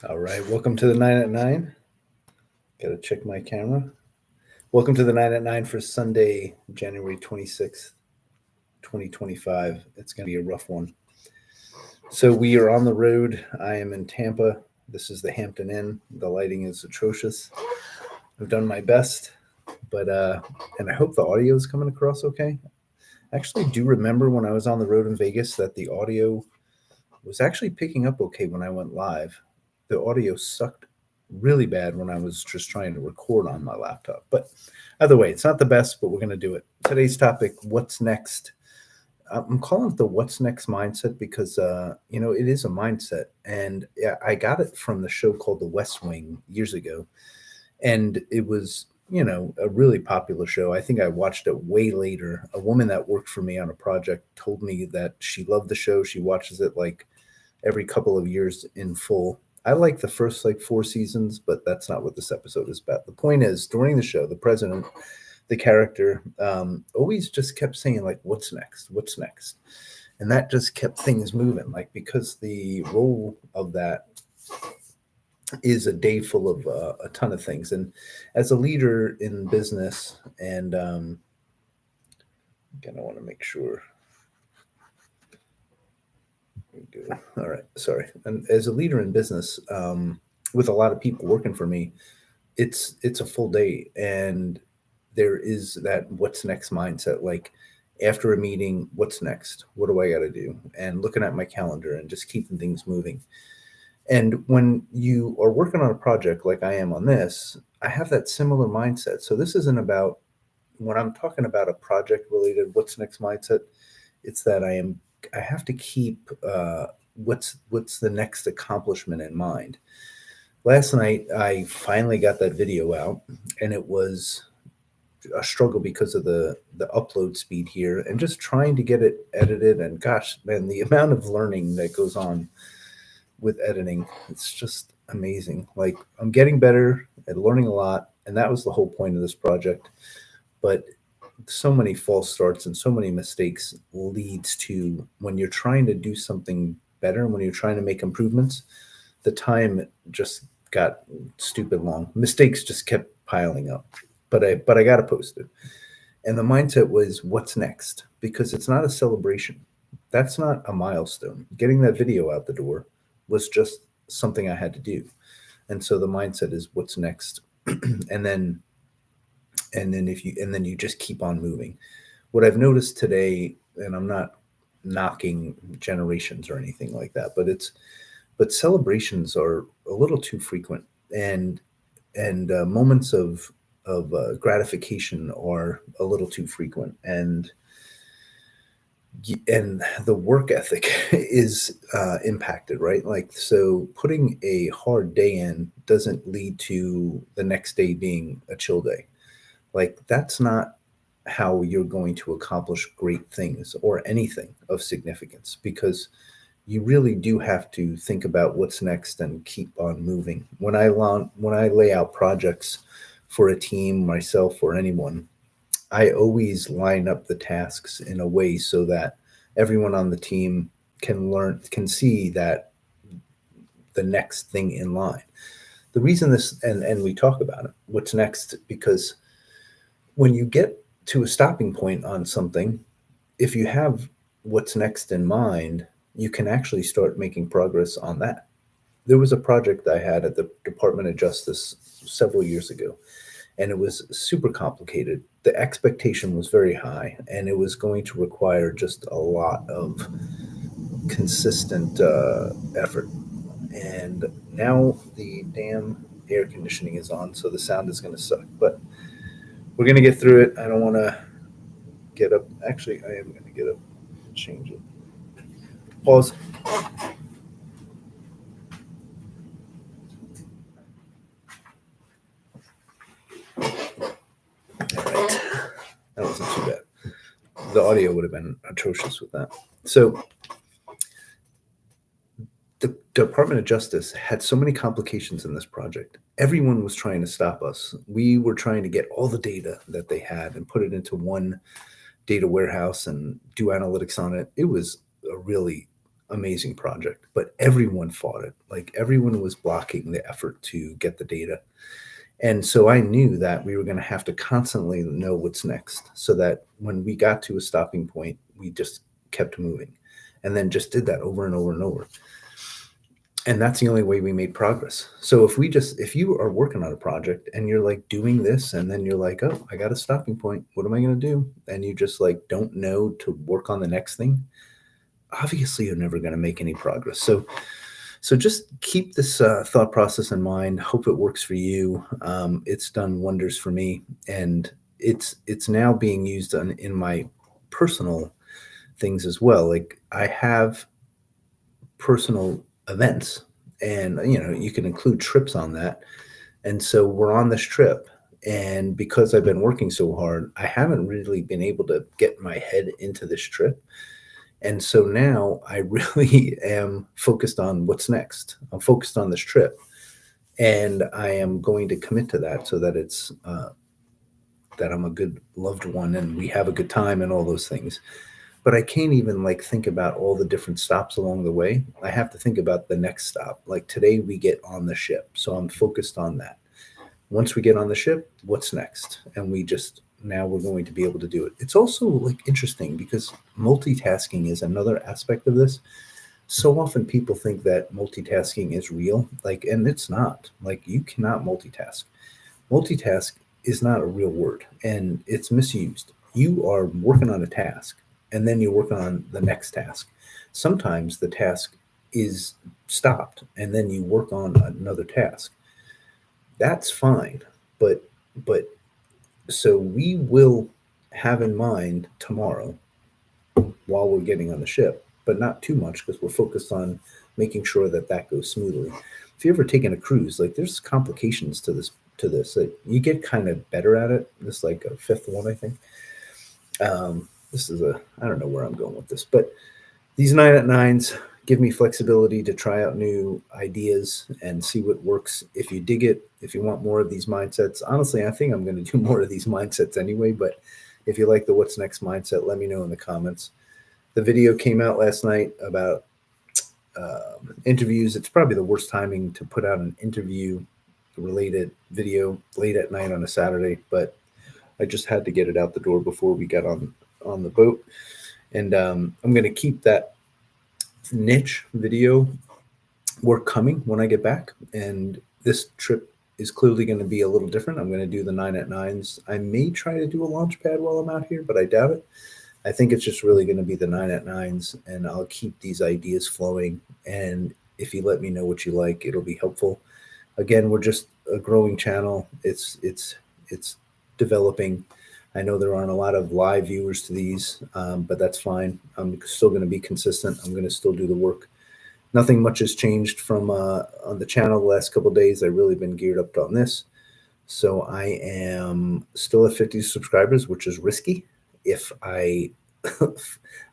All right, welcome to the 9 at 9. Got to check my camera. Welcome to the 9 at 9 for Sunday, January 26th, 2025. It's going to be a rough one. So, we are on the road. I am in Tampa. This is the Hampton Inn. The lighting is atrocious. I've done my best, and I hope the audio is coming across okay. I actually do remember when I was on the road in Vegas that the audio was actually picking up okay when I went live. The audio sucked really bad when I was just trying to record on my laptop. But either way, it's not the best, but we're going to do it. Today's topic, what's next? I'm calling it the what's next mindset because, it is a mindset. And yeah, I got it from the show called The West Wing years ago. And it was, a really popular show. I think I watched it way later. A woman that worked for me on a project told me that she loved the show. She watches it like every couple of years in full. I like the first like four seasons, but that's not what this episode is about. The point is, during the show, the president, the character, always just kept saying like, "What's next? What's next?" And that just kept things moving. Like because the role of that is a day full of a ton of things, and as a leader in business, and again, I want to make sure. All right, sorry. And as a leader in business, with a lot of people working for me, it's a full day, and there is that what's next mindset. Like after a meeting, what's next? What do I got to do? And looking at my calendar and just keeping things moving. And when you are working on a project like I am on this, I have that similar mindset. So this isn't about when I'm talking about a project related what's next mindset. It's that I have to keep what's the next accomplishment in mind. Last night I finally got that video out, and it was a struggle because of the upload speed here and just trying to get it edited. And gosh, man, the amount of learning that goes on with editing, it's just amazing. Like I'm getting better at learning a lot, and that was the whole point of this project. But so many false starts and so many mistakes leads to when you're trying to do something better, when you're trying to make improvements, the time just got stupid long. Mistakes just kept piling up. But I got to post it. And the mindset was what's next? Because it's not a celebration. That's not a milestone. Getting that video out the door was just something I had to do. And so the mindset is what's next? and then and then you just keep on moving. What I've noticed today, and I'm not knocking generations or anything like that, but celebrations are a little too frequent, and moments of gratification are a little too frequent, and the work ethic is impacted, right? Like, so putting a hard day in doesn't lead to the next day being a chill day. Like, that's not how you're going to accomplish great things or anything of significance, because you really do have to think about what's next and keep on moving. When I lay out projects for a team, myself, or anyone, I always line up the tasks in a way so that everyone on the team can see that the next thing in line. The reason this, and we talk about it, what's next, because when you get to a stopping point on something, if you have what's next in mind, you can actually start making progress on that. There was a project I had at the Department of Justice several years ago, and it was super complicated. The expectation was very high, and it was going to require just a lot of consistent effort. And now the damn air conditioning is on, so the sound is going to suck. But we're going to get through it. I don't want to get up. Actually, I am going to get up and change it. Pause. All right. That wasn't too bad. The audio would have been atrocious with that. So the Department of Justice had so many complications in this project. Everyone was trying to stop us. We were trying to get all the data that they had and put it into one data warehouse and do analytics on it. It was a really amazing project, but everyone fought it. Like everyone was blocking the effort to get the data. And so I knew that we were going to have to constantly know what's next so that when we got to a stopping point, we just kept moving and then just did that over and over and over. And that's the only way we made progress. So if you are working on a project and you're like doing this and then you're like, oh, I got a stopping point, what am I going to do? And you just like don't know to work on the next thing, obviously you're never going to make any progress. So just keep this thought process in mind. Hope it works for you. It's done wonders for me, and it's now being used in my personal things as well. Like I have personal events, and you can include trips on that. And so we're on this trip, and because I've been working so hard, I haven't really been able to get my head into this trip. And so now I really am focused on what's next. I'm focused on this trip, and I am going to commit to that so that it's that I'm a good loved one and we have a good time and all those things. But I can't even like think about all the different stops along the way. I have to think about the next stop. Like today we get on the ship, so I'm focused on that. Once we get on the ship, what's next? And we just now we're going to be able to do it. It's also like interesting because multitasking is another aspect of this. So often people think that multitasking is real, like, and it's not. Like, you cannot multitask. Multitask is not a real word and it's misused. You are working on a task and then you work on the next task. Sometimes the task is stopped and then you work on another task. That's fine. But so we will have in mind tomorrow while we're getting on the ship, but not too much because we're focused on making sure that that goes smoothly. If you ever taken a cruise, like there's complications to this. Like, you get kind of better at it. This is like a fifth one, I think. This is I don't know where I'm going with this, but these 9 at 9s give me flexibility to try out new ideas and see what works. If you dig it, if you want more of these mindsets, honestly, I think I'm going to do more of these mindsets anyway. But if you like the what's next mindset, let me know in the comments. The video came out last night about interviews. It's probably the worst timing to put out an interview related video late at night on a Saturday, but I just had to get it out the door before we got on the boat. And I'm going to keep that niche video work coming when I get back. And this trip is clearly going to be a little different. I'm going to do the 9 at 9s. I may try to do a launch pad while I'm out here, but I doubt it. I think it's just really going to be the 9 at 9s, and I'll keep these ideas flowing. And if you let me know what you like, it'll be helpful. Again, we're just a growing channel. It's developing. I know there aren't a lot of live viewers to these, but that's fine. I'm still going to be consistent. I'm going to still do the work. Nothing much has changed from on the channel the last couple of days. I've really been geared up on this. So I am still at 50 subscribers, which is risky. If I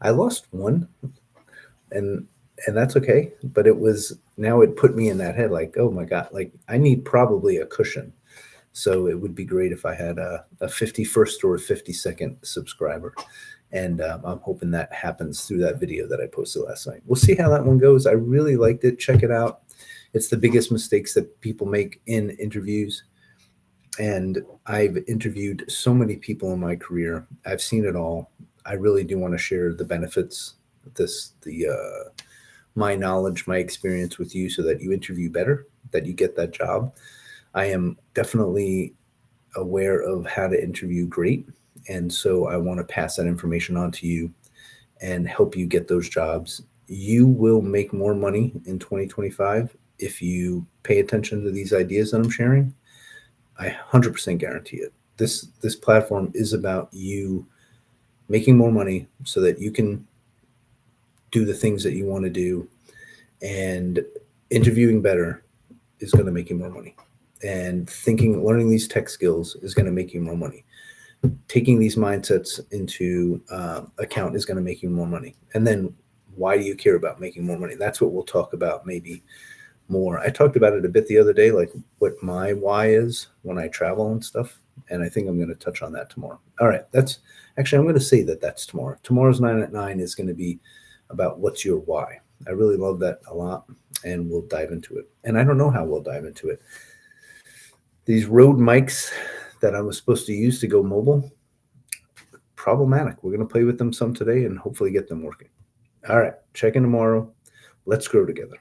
I lost one, and that's okay. But it put me in that head like, oh my God, like I need probably a cushion. So it would be great if I had a 51st or a 52nd subscriber. And I'm hoping that happens through that video that I posted last night. We'll see how that one goes. I really liked it. Check it out. It's the biggest mistakes that people make in interviews. And I've interviewed so many people in my career. I've seen it all. I really do want to share the benefits, my knowledge, my experience with you so that you interview better, that you get that job. I am definitely aware of how to interview great. And so I want to pass that information on to you and help you get those jobs. You will make more money in 2025 if you pay attention to these ideas that I'm sharing. I 100% guarantee it. This platform is about you making more money so that you can do the things that you want to do, and interviewing better is going to make you more money. And learning these tech skills is going to make you more money. Taking these mindsets into account is going to make you more money. And then why do you care about making more money? That's what we'll talk about maybe more. I talked about it a bit the other day, like what my why is when I travel and stuff. And I think I'm going to touch on that tomorrow. All right. I'm going to say that's tomorrow. Tomorrow's 9 at 9 is going to be about what's your why. I really love that a lot, and we'll dive into it. And I don't know how we'll dive into it. These Rode mics that I was supposed to use to go mobile, problematic. We're going to play with them some today and hopefully get them working. All right, check in tomorrow. Let's grow together.